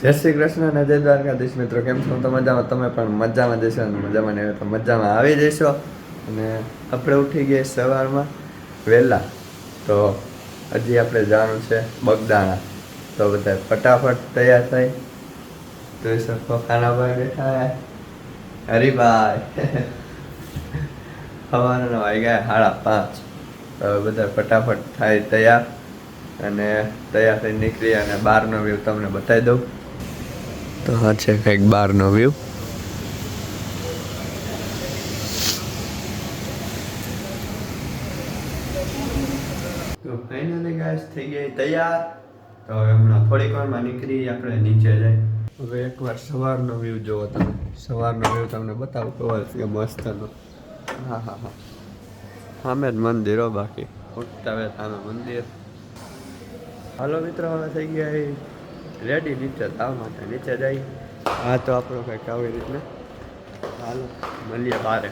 જય શ્રી કૃષ્ણ અને જય દ્વારકાધીશ મિત્રો, કેમ છો? તો મજામાં, તમે પણ મજામાં જશો અને મજામાં નહીં તો મજામાં આવી જશો. અને આપણે ઉઠી ગયા સવારમાં વહેલા, તો હજી આપણે જવાનું છે બગદાણા. તો બધા ફટાફટ તૈયાર થઈ જોઈ શકો, ખાનાભાઈ બેઠા હરીભાઈ સવારના વાગ્યા 5:30. તો બધા ફટાફટ થાય તૈયાર અને તૈયાર થઈ નીકળી અને બહારનો વ્યૂ તમને બતાવી દઉં. તો આ છે કંઈક બહારનો વ્યૂ. તો ફાઇનલી ગાઈસ થઈ ગઈ તૈયાર. તો હવે હમણાં થોડીક વારમાં નીકળી આપણે નીચે જાય. હવે એકવાર સવારનો વ્યૂ જોવો તમે. સવારનો વ્યૂ તમને બતાવું કેવો છે મસ્તનો. હા હા હા, સામે જ મંદિર હો, બાકી ઉઠતા વે સામે મંદિર. હાલો મિત્રો, હવે થઈ ગયા રેડી નીચે જવા માટે. નીચે જઈ હા તો આપણો કંઈક આવી રીતના. હાલો મળીએ બારે.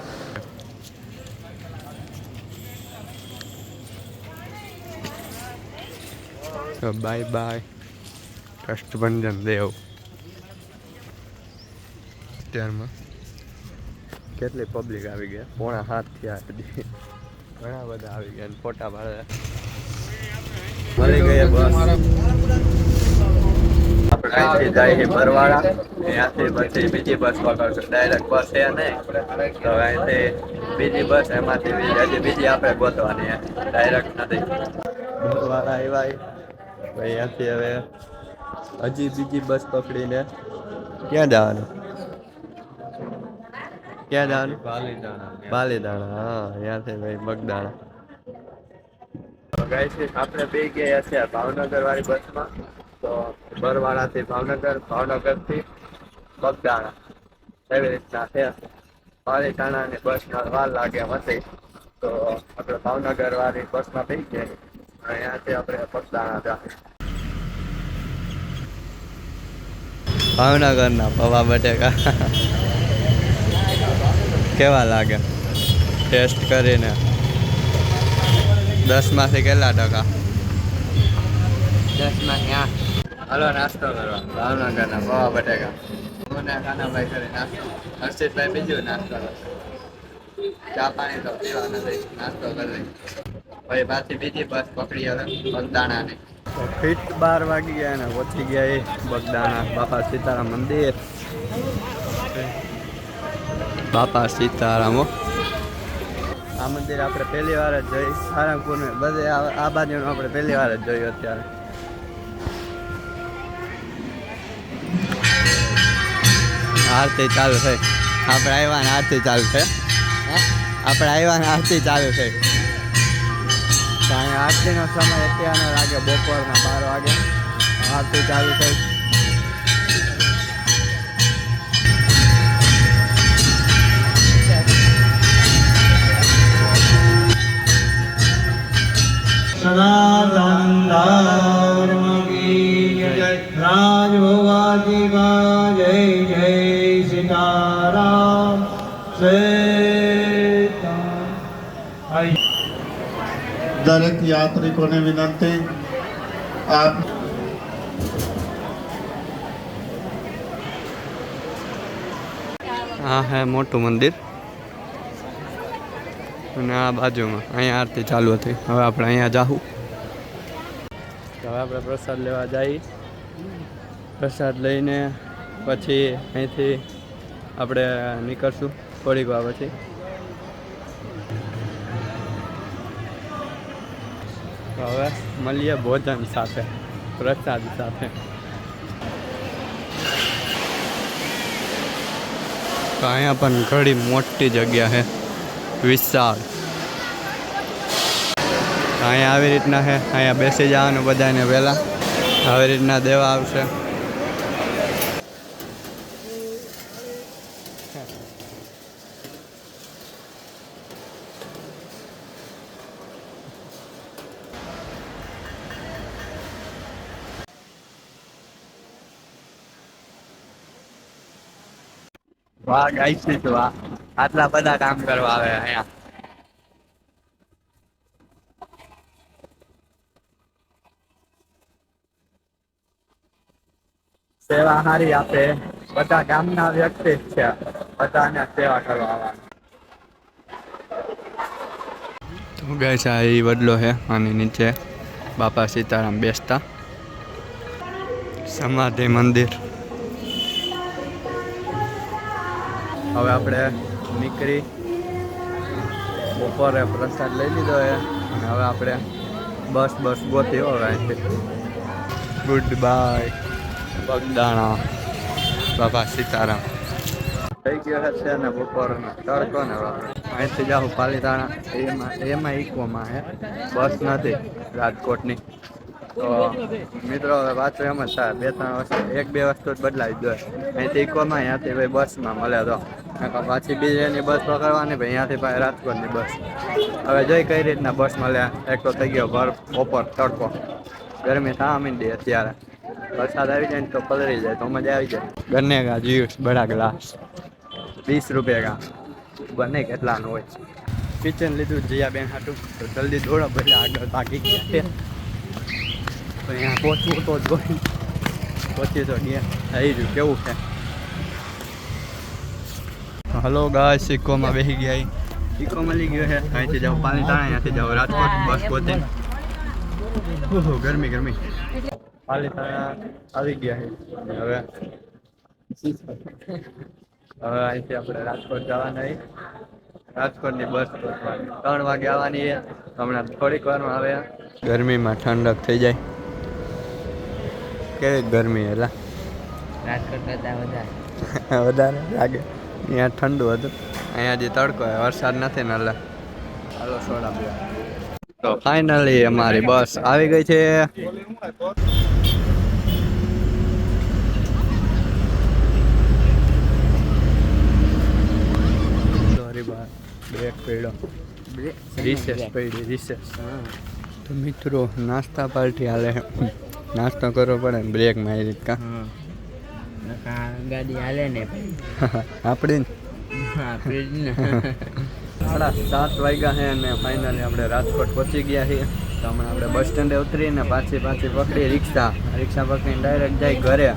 તો બાય બાય કષ્ટભંજન દેવ. અત્યારમાં કેટલી પબ્લિક આવી ગયા, 6:45 થયા સુધી. ઘણા બધા આવી ગયા અને ફોટા પાડે. મળી ગઈ બસ. આપણે અહીંથી જાય છે બરવાળા, ત્યાંથી પછી બીજી બસ પકડશું. ડાયરેક્ટ બસ છે નહીં, તો અહીંથી બીજી બસ, એમાંથી હજી બીજી આપણે ગોતવાની. ડાયરેક્ટ નથી. બરવાળા આવ્યા અહીંયાથી. હવે હજી બીજી બસ પકડીને ક્યાં જવાનું? ક્યાં જવાનું? પાલીતાણા. પાલીતાણા, હા ત્યાંથી ભાઈ બગદાણા. આપણે બે ગયા છે ભાવનગર વાળી બસમાં. તો બરવાળાથી ભાવનગર, ભાવનગરથી બગદાણા, એવી રીતના છે. પાલીતાણાની બસમાં વાર લાગે એમ હતી, તો આપણે ભાવનગર વાળી બસમાં બેસી ગયા. અહીંયાથી આપણે બગદાણા જઈએ. ભાવનગરના પૌવા બટેકા કેવા લાગે ટેસ્ટ કરીને? 10માંથી કેટલા ટકા? 10માંથી 8. હાલો નાસ્તો કરવા ભાવનગરના પૌવા બટેકા. મને ખાનાભાઈ કરે નાસ્તો, હર્ષિતભાઈ બીજું નાસ્તો કરશે. ચા પાણી તો પીવા નથી, નાસ્તો કરી ભાઈ. પાછી બીજી બસ પકડી હવે બગદાણાની. ફીટ 12 વાગી ગયા ને પહોંચી ગયા એ બગદાણા બાપા સીતારામ મંદિર. બાપા સીતારામ. આ મંદિર આપણે પહેલી વાર જ જોઈ. સારંગપુરને બધે આ બાજુનું આપણે પહેલી વાર જ જોયું અત્યારે. આરતી ચાલુ થઈ. આપણે આવ્યા ને આરતી ચાલુ છે. આપણે આવ્યા ને આરતી ચાલુ થઈ. તો અહીંયા આરતીનો સમય અત્યારનો લાગે બપોરના 12 વાગે. આરતી ચાલુ થઈ. સનાતન ધર્મ કી જય, રાજભોગાજી કા જય. જય સીતારામ. દરેક યાત્રિકોને વિનંતી, આપ આ હે મોટું મંદિર અને આ બાજુમાં અહીંયા આરતી ચાલુ હતી. હવે આપણે અહીંયા જાવું. હવે આપણે પ્રસાદ લેવા જઈએ. પ્રસાદ લઈને પછી અહીંથી આપણે નીકળશું થોડીક વાર પછી. તો હવે મળીએ ભોજન સાથે, પ્રસાદ સાથે. તો અહીંયા પણ ઘણી મોટી જગ્યા છે, વિશાળ. અહીંયા આવી રીતના છે. અહીંયા બેસી જવાનું બધાને વહેલા. આવી રીતના દેવા આવશે. વાહ ગાઈસ, વાહ, આટલા બધા કામ કરવા આવે અહીંયા. સેવા સારી આપે, બધા ગામના વ્યક્તિ જ છે, બધાને સેવા કરવા આવવાના. તો ગાઈસ આ એ વડલો છે, આની નીચે બાપા સીતારામ બેસતા, સમાધિ મંદિર. હવે આપણે નીકળી, બપોરે પ્રસાદ લઈ લીધો છે અને હવે આપણે બસ ગોતી હવે અહીંથી. ગુડ બાય બગદાણા, બાપા સીતારામ. થઈ ગયો છે ને બપોરનો તડકો ને અહીંથી જાઉં પાલીતાણા, એમાં ઇકોમાં હે, બસ નથી રાજકોટની. તો મિત્રો હવે પાછું એમ જ થાય, 2-3 વસ્તુ 1-2 વસ્તુ જ બદલાવી દો. અહીંથી ઇકોમાં, ત્યાંથી ભાઈ બસમાં મળે તો પાછી બીજાની બસ પકડવાની, ભાઈ ત્યાંથી પાછી રાજકોટની બસ. હવે જોઈ કઈ રીતના બસ મળે. એક તો થઈ ગયો બપોર તડકો, ગરમી થવા માંડી અત્યારે, વરસાદ આવી જાય ને તો પલળી જાય તો મજા આવી જાય. ગન્ને કા જ્યુસ બડા ગ્લાસ 20 રૂપિયા કા, બને કેટલાનું હોય. કિચન લીધું જીયા બેન હાટું, તો જલ્દી દોડો પછી આગળ ભાગી ગયા છે. તો અહીંયા પહોંચવું તો જોઈ, પહોંચી તો ગયા. થઈ રહ્યું કેવું છે. હલો ગાય, ઇકોમાં બેસી ગયા. ઇકો મળી ગયો છે. અહીંથી જાઓ પાલીતાણા, અહીંયાથી જાઓ રાજકોટ, બસ પહોંચે. ગરમી પાલીતાણા આવી ગયા છે. હવે અહીંથી આપણે રાજકોટ જવાના. રાજકોટની બસ 3 વાગે આવવાની છે. હમણાં થોડીક વારમાં આવે. ગરમીમાં ઠંડક થઈ જાય. કેવી ગરમી એટલે રાજકોટ કરતા વધારે લાગે. અહીંયા ઠંડુ હતું, અહીંયા જે તડકો હોય, વરસાદ નથી ને એટલે હાલો સોડા પીવા. તો ફાઇનલી અમારી બસ આવી ગઈ છે. બ્રેક પડ્યો, રિસેસ. તો મિત્રો નાસ્તા પાર્ટી હાલે, નાસ્તો કરવો પડે ને, બ્રેક મારી કા ગાડી હાલે ને આપણે આપણે 7:30 વાગ્યા છે અને ફાઇનલી આપણે રાજકોટ પહોંચી ગયા છીએ. તો હમણાં આપણે બસ સ્ટેન્ડે ઉતરીને પાછી પકડી રિક્ષા પકડીને ડાયરેક્ટ જાય ઘરે.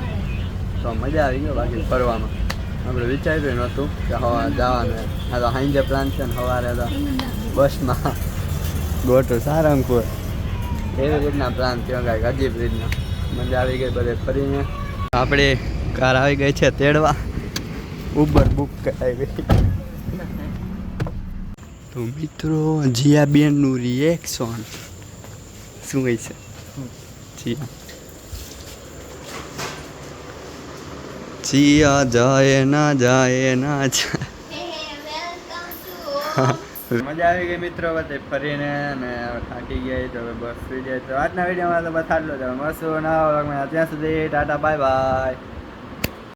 તો મજા આવી ગયો. બાકી ફરવામાં આપણે વિચાર્યું નહોતું કે હવા જવાનું. આ તો સાંજે પ્લાન છે ને સવારે તો બસમાં ગોટું સારંગપુર, એવી રીતના પ્લાન થયો, કાંઈક અજીબ રીતના. મજા આવી ગઈ બધે ફરીને. આપણી કાર આવી ગઈ છે તેડવા, ઉબર બુક કરાવી. તો મિત્રો જીયાબેનનું રિએક્શન શું હોય છે? જીયા જાય ના જાય. મજા આવી ગઈ મિત્રો બધે ફરીને, અને થાકી ગયા તો હવે બસ સુઈ જાય. તો આજના વિડીયોમાં તો બસ આટલું જ. મસ્ત ના ત્યાં સુધી ટાટા બાય બાય.